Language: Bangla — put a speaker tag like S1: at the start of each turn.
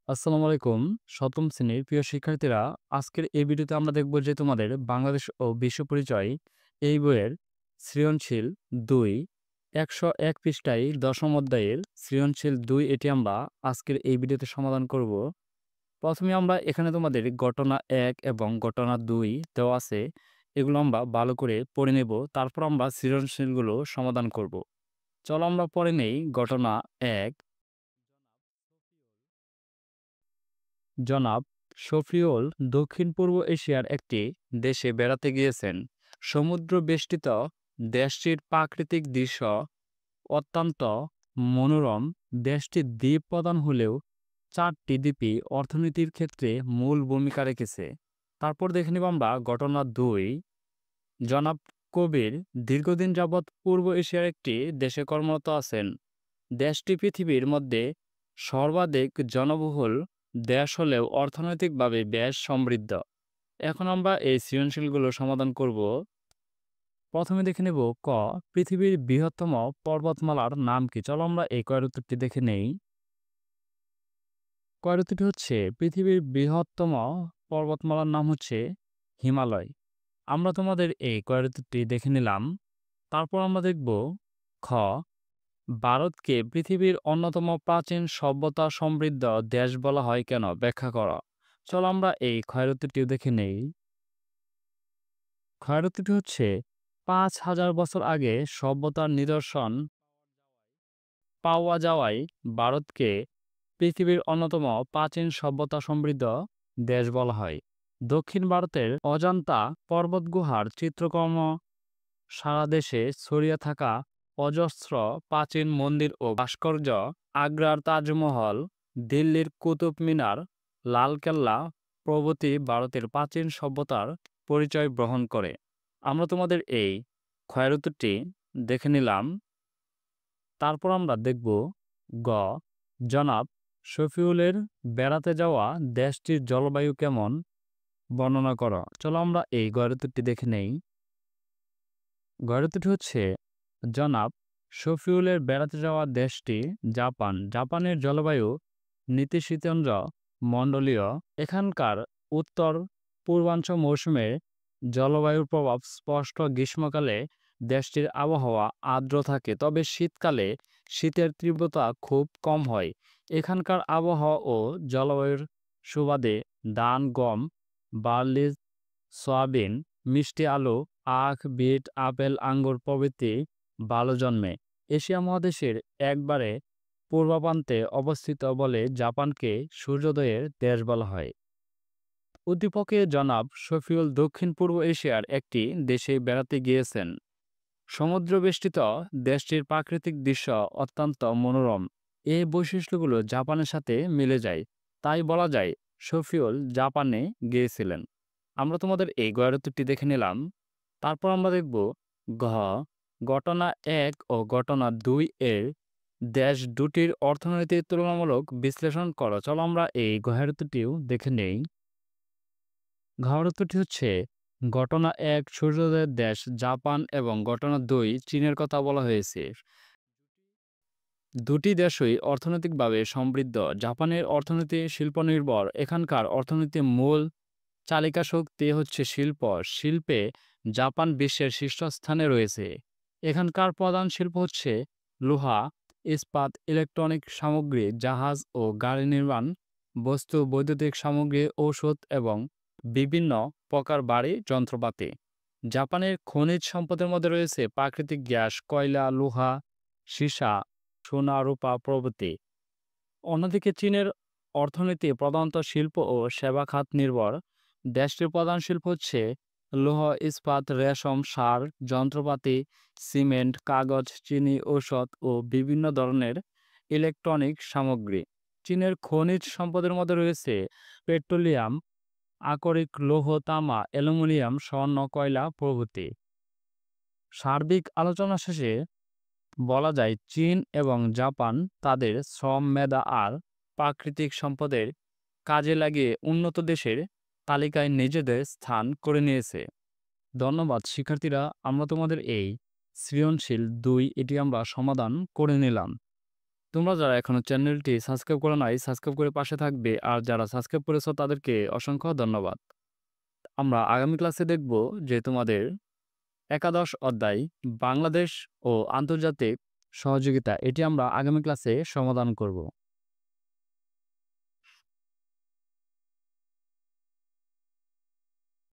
S1: আসসালামু আলাইকুম। ৭ম শ্রেণীর প্রিয় শিক্ষার্থীরা, আজকের এই ভিডিওতে আমরা দেখব যে তোমাদের বাংলাদেশ ও বিশ্ব পরিচয় এই বইয়ের সৃজনশীল ২ ১০১ পৃষ্ঠায় ১০ম অধ্যায়ের সৃজনশীল ২ এটি আমরা আজকের এই ভিডিওতে সমাধান করব। প্রথমে আমরা এখানে তোমাদের ঘটনা ১ এবং ঘটনা ২ দেওয়া আছে। এগুলো আমরা ভালো করে পড়ে নেব। তারপর আমরা সৃজনশীলগুলো সমাধান করব। চলো আমরা পড়ে নেই ঘটনা ১। জনাব শফিউল দক্ষিণ-পূর্ব এশিয়ার একটি দেশে বেড়াতে গিয়েছেন। সমুদ্র বেষ্টিত দেশটির প্রাকৃতিক দৃশ্য অত্যন্ত মনোরম। দেশটি দ্বীপ প্রধান হলেও ৪টি দ্বীপই অর্থনীতির ক্ষেত্রে মূল ভূমিকা রেখেছে। তারপর দেখে নিব আমরা ঘটনা ২। জনাব কবির দীর্ঘদিন যাবৎ পূর্ব এশিয়ার একটি দেশে কর্মরত আছেন। দেশটি পৃথিবীর মধ্যে সর্বাধিক জনবহুল দেশ হলেও অর্থনৈতিকভাবে বেশ সমৃদ্ধ। এখন আমরা এই সৃজনশীলগুলো সমাধান করব। প্রথমে দেখে নেব ক, পৃথিবীর বৃহত্তম পর্বতমালার নাম কি? চলো আমরা এই কয়ের উত্তরটি দেখে নেই। কয়ের উত্তরটি হচ্ছে পৃথিবীর বৃহত্তম পর্বতমালার নাম হচ্ছে হিমালয়। আমরা তোমাদের এই কয়ের উত্তরটি দেখে নিলাম। তারপর আমরা দেখব খ, ভারতকে পৃথিবীর অন্যতম প্রাচীন সভ্যতা সমৃদ্ধ দেশ বলা হয় কেন? ব্যাখ্যা করো। চলো আমরা এই ক্ষয়ের উত্তরটিও দেখে নেই। ক্ষয়ের উত্তরটি হচ্ছে ৫,০০০ বছর আগে সভ্যতার নিদর্শন পাওয়া যাওয়ায় ভারতকে পৃথিবীর অন্যতম প্রাচীন সভ্যতা সমৃদ্ধ দেশ বলা হয়। দক্ষিণ ভারতের অজন্তা পর্বতগুহার চিত্রকর্ম, সারা দেশে ছড়িয়ে থাকা অজস্র প্রাচীন মন্দির ও ভাস্কর্য, আগ্রার তাজমহল, দিল্লির কুতুব মিনার, লালকেল্লা প্রভৃতি ভারতের প্রাচীন সভ্যতার পরিচয় বহন করে। আমরা তোমাদের এই ক্ষয়ের উত্তরটি দেখে নিলাম। তারপর আমরা দেখব গ, জনাব শফিউলের বেড়াতে যাওয়া দেশটির জলবায়ু কেমন? বর্ণনা করো। চলো আমরা এই গয়ের উত্তরটি দেখে নেই। গয়ের উত্তরটি হচ্ছে জনাব শফিউলের বেড়াতে যাওয়া দেশটি জাপান। জাপানের জলবায়ু নাতিশীতোষ্ণ মণ্ডলীয়। এখানকার উত্তর পূর্বাঞ্চল মৌসুমে জলবায়ুর প্রভাব স্পষ্ট। গ্রীষ্মকালে দেশটির আবহাওয়া আর্দ্র থাকে, তবে শীতকালে শীতের তীব্রতা খুব কম হয়। এখানকার আবহাওয়া ও জলবায়ুর সুবাদে ধান, গম, বার্লি, সয়াবিন, মিষ্টি আলু, আখ, বিট, আপেল, আঙ্গুর প্রভৃতি ভালো জন্মে। এশিয়া মহাদেশের একবারে পূর্বপ্রান্তে অবস্থিত বলে জাপানকে সূর্যোদয়ের দেশ বলা হয়। উদ্দীপকে জনাব শফিউল দক্ষিণ পূর্ব এশিয়ার একটি দেশে বেড়াতে গিয়েছেন। সমুদ্রবেষ্টিত দেশটির প্রাকৃতিক দৃশ্য অত্যন্ত মনোরম। এই বৈশিষ্ট্যগুলো জাপানের সাথে মিলে যায়, তাই বলা যায় শফিউল জাপানে গিয়েছিলেন। আমরা তোমাদের এই গয়ের উত্তরটি দেখে নিলাম। তারপর আমরা দেখব ঘ, ঘটনা ১ ও ঘটনা ২ এর দেশ দুটির অর্থনৈতিক তুলনামূলক বিশ্লেষণ করো। চলো আমরা এই ঘয়ের উত্তরটিও দেখে নেই। ঘর উত্তরটি হচ্ছে ঘটনা ১ সূর্যোদয়ের দেশ জাপান এবং ঘটনা ২ চীনের কথা বলা হয়েছে। দুটি দেশই অর্থনৈতিকভাবে সমৃদ্ধ। জাপানের অর্থনীতি শিল্পনির্ভর। এখানকার অর্থনীতির মূল চালিকা শক্তি হচ্ছে শিল্প। শিল্পে জাপান বিশ্বের শীর্ষস্থানে রয়েছে। এখানকার প্রধান শিল্প হচ্ছে লোহা, ইস্পাত, ইলেকট্রনিক সামগ্রী, জাহাজ ও গাড়ি নির্মাণ বস্তু, বৈদ্যুতিক সামগ্রী, ঔষধ এবং বিভিন্ন প্রকার বাড়ি যন্ত্রপাতি। জাপানের খনিজ সম্পদের মধ্যে রয়েছে প্রাকৃতিক গ্যাস, কয়লা, লোহা, সীসা, সোনা, রূপা প্রভৃতি। অন্যদিকে চীনের অর্থনীতি প্রধানত শিল্প ও সেবা খাত নির্ভর। দেশটির প্রধান শিল্প হচ্ছে লৌহ, ইস্পাত, রেশম, সার, যন্ত্রপাতি, সিমেন্ট, কাগজ, চিনি, ঔষধ ও বিভিন্ন ধরনের ইলেকট্রনিক সামগ্রী। চীনের খনিজ সম্পদের মধ্যে রয়েছে পেট্রোলিয়াম, আকরিক লৌহ, তামা, অ্যালুমিনিয়াম, স্বর্ণ, কয়লা প্রভৃতি। সার্বিক আলোচনা শেষে বলা যায় চীন এবং জাপান তাদের শ্রম, মেধা আর প্রাকৃতিক সম্পদের কাজে লাগিয়ে উন্নত দেশের তালিকায় নিজেদের স্থান করে নিয়েছে। ধন্যবাদ শিক্ষার্থীরা, আমরা তোমাদের এই সৃজনশীল ২ এটি আমরা সমাধান করে নিলাম। তোমরা যারা এখনো চ্যানেলটি সাবস্ক্রাইব করো নাই, সাবস্ক্রাইব করে পাশে থাকবে। আর যারা সাবস্ক্রাইব করেছো তাদেরকে অসংখ্য ধন্যবাদ। আমরা আগামী ক্লাসে দেখব যে তোমাদের একাদশ অধ্যায় বাংলাদেশ ও আন্তর্জাতিক সহযোগিতা, এটি আমরা আগামী ক্লাসে সমাধান করব।